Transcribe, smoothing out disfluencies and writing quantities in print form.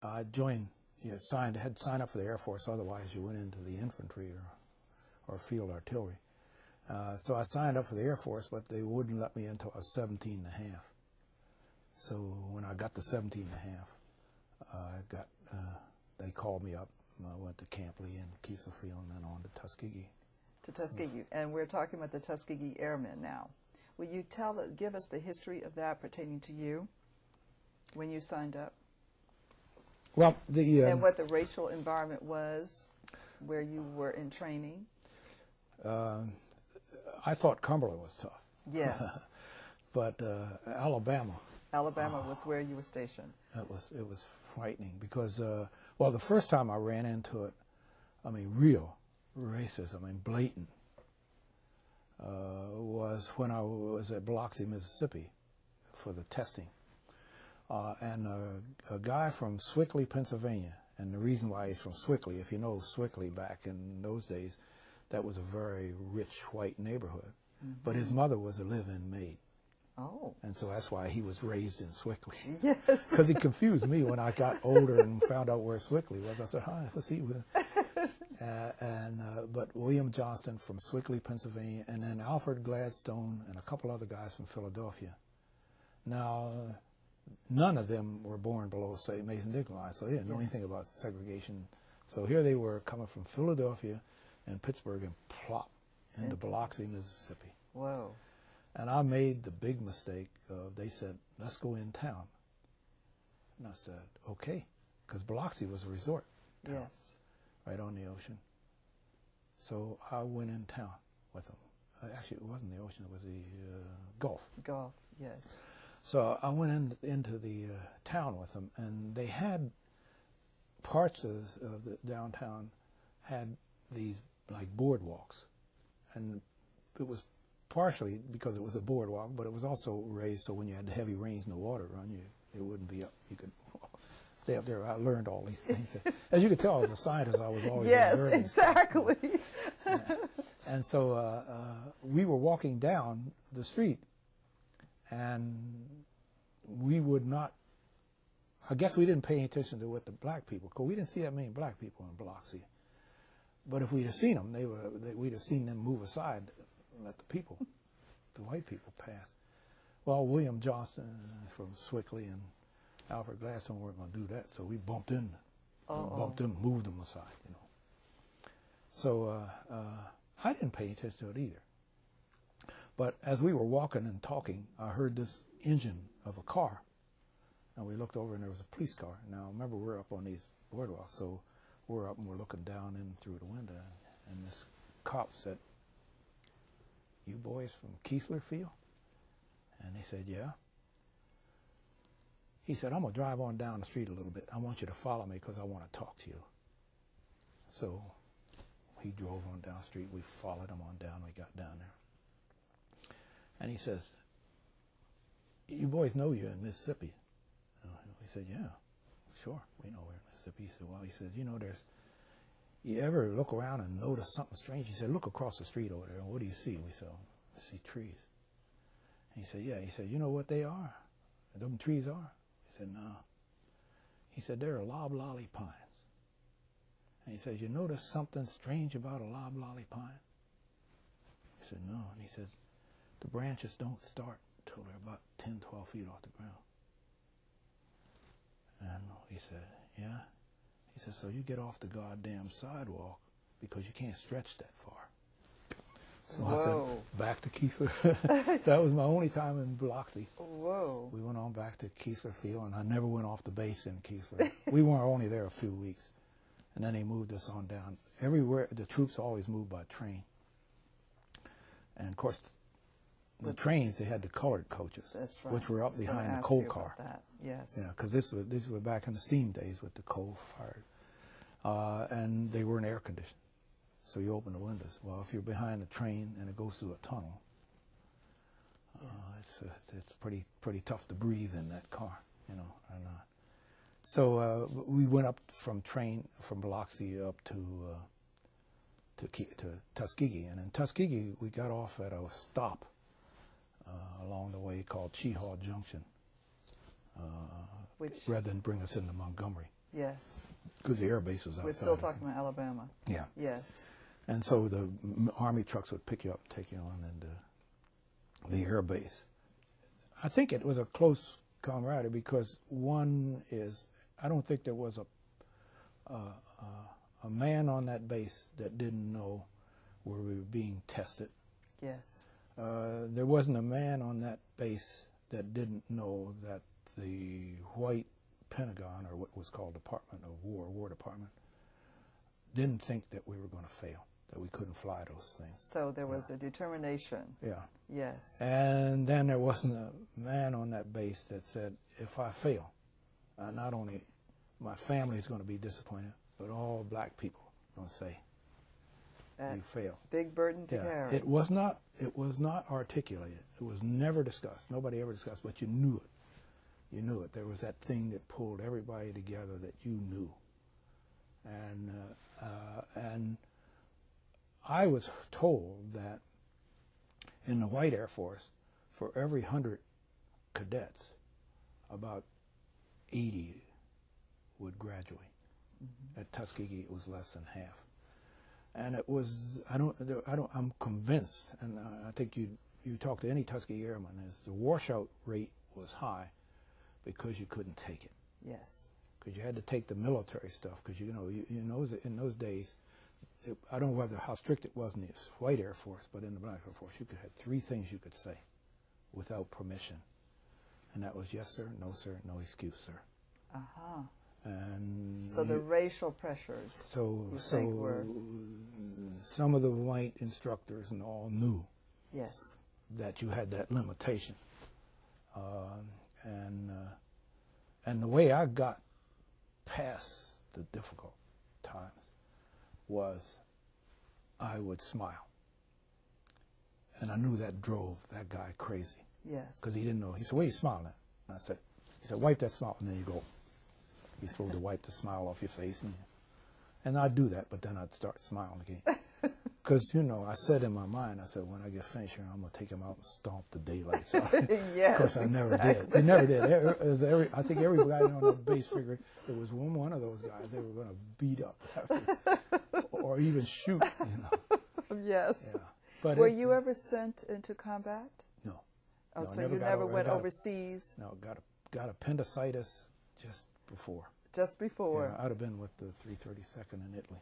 I joined, had to sign up for the Air Force, otherwise you went into the infantry or field artillery. So I signed up for the Air Force, but they wouldn't let me until I was 17 and a half. So when I got to 17 and a half, they called me up. I went to Camp Lee and Keesler Field and then on to Tuskegee. To Tuskegee, and we're talking about the Tuskegee Airmen now. Will you give us the history of that pertaining to you when you signed up? Well, and what the racial environment was where you were in training? I thought Cumberland was tough. Yes. But Alabama was where you were stationed. It was frightening because, well, the first time I ran into it, I mean, real racism, I mean, blatant, was when I was at Biloxi, Mississippi for the testing. And a guy from Swickley, Pennsylvania, and the reason why he's from Swickley, if you know Swickley back in those days, that was a very rich white neighborhood. Mm-hmm. But his mother was a live-in maid. Oh. And so that's why he was raised in Swickley. Yes. Because he confused me when I got older and found out where Swickley was. I said, hi, what's he with? But William Johnston from Swickley, Pennsylvania, and then Alfred Gladstone and a couple other guys from Philadelphia. Now, none of them were born below, say, Mason-Dixon line, so they didn't know anything about segregation. So here they were coming from Philadelphia and Pittsburgh and plop into Biloxi, Mississippi. Whoa. And I made the big mistake of, they said, let's go in town. And I said, okay, because Biloxi was a resort town, yes, right on the ocean. So I went in town with them. Actually, it wasn't the ocean, it was the Gulf. Gulf, yes. So I went into the town with them, and they had parts of the downtown had these like boardwalks, and it was partially because it was a boardwalk, but it was also raised so when you had the heavy rains and the water run, it wouldn't be up. You could stay up there. I learned all these things. As you could tell, as a scientist, I was always observing. Yes, exactly. And so we were walking down the street, and we would not, I guess we didn't pay attention to what the black people, because we didn't see that many black people in Biloxi. But if we'd have seen them, we'd have seen them move aside and let the white people pass. Well, William Johnston from Swickley and Alfred Gladstone weren't going to do that, so we bumped in. Bumped them, moved them aside, you know. So I didn't pay attention to it either. But as we were walking and talking, I heard this engine of a car. And we looked over and there was a police car. Now, remember, we're up on these boardwalks, so we're up and we're looking down in through the window. And this cop said, "You boys from Keesler Field?" And they said, "Yeah." He said, "I'm going to drive on down the street a little bit. I want you to follow me because I want to talk to you." So he drove on down the street. We followed him on down. We got down there. And he says, "You boys know you're in Mississippi." We said, "Yeah, sure, we know we're in Mississippi." He said, "Well," he said, "you know, you ever look around and notice something strange?" He said, "Look across the street over there, and what do you see?" We said, "I see trees." And he said, "Yeah." He said, "You know what they are? Them trees are?" He said, "No." He said, "They're loblolly pines." And he said, "You notice something strange about a loblolly pine?" He said, "No." And he said, "The branches don't start till they're about 10, 12 feet off the ground." And he said, "Yeah." He said, "So you get off the goddamn sidewalk because you can't stretch that far." So I said, back to Keesler. That was my only time in Biloxi. Whoa. We went on back to Keesler Field, and I never went off the base in Keesler. We weren't only there a few weeks. And then they moved us on down. Everywhere, the troops always moved by train. And, of course, the trains, they had the colored coaches, that's right, which were up behind the coal car. That. Yes. Yeah, because this was back in the steam days with the coal fired. And they weren't air conditioned. So you open the windows. Well, if you're behind the train and it goes through a tunnel, it's pretty tough to breathe in that car, you know. And, so we went up from Biloxi up to Tuskegee, and in Tuskegee we got off at a stop along the way called Chehaw Junction, rather than bring us into Montgomery. Yes. because the air base was outside. We're still talking about Alabama. Yeah. Yes. And so the Army trucks would pick you up and take you on into the air base. I think it was a close camaraderie because I don't think there was a man on that base that didn't know where we were being tested. Yes. There wasn't a man on that base that didn't know that the white Pentagon, or what was called Department of War Department, didn't think that we were going to fail, that we couldn't fly those things. So there was a determination. Yeah. Yes. And then there wasn't a man on that base that said, if I fail, not only my family is going to be disappointed, but all black people are going to say, you failed. Big burden to carry. It was not articulated. It was never discussed. Nobody ever discussed, but you knew it. You knew it. There was that thing that pulled everybody together that you knew. And I was told that in the white Air Force, for every 100 cadets, about 80 would graduate. Mm-hmm. At Tuskegee, it was less than half. And it was, I'm convinced, and I think you talk to any Tuskegee Airman, is the washout rate was high because you couldn't take it. Yes. Because you had to take the military stuff, because in those days, I don't know how strict it was in the white Air Force, but in the black Air Force, you could have 3 things you could say without permission. And that was yes, sir, no, excuse, sir. Uh-huh. And so the racial pressures, were... some of the white instructors and all knew yes. that you had that limitation. And the way I got past the difficult times was I would smile. And I knew that drove that guy crazy. Yes. Because he didn't know. He said, "What are you smiling at?" And he said, "Wipe that smile," and then you go. You're supposed to wipe the smile off your face. And I'd do that, but then I'd start smiling again. Because, I said in my mind, I said, when I get finished here, I'm going to take him out and stomp the daylights out. Yes, of course, I never did. They never did. I think every guy on the base figured there was one of those guys they were going to beat up after, or even shoot. Yes. Yeah. But were you ever sent into combat? No. Oh, no, so you never went overseas? No, got appendicitis just before. Just before? Yeah, I'd have been with the 332nd in Italy.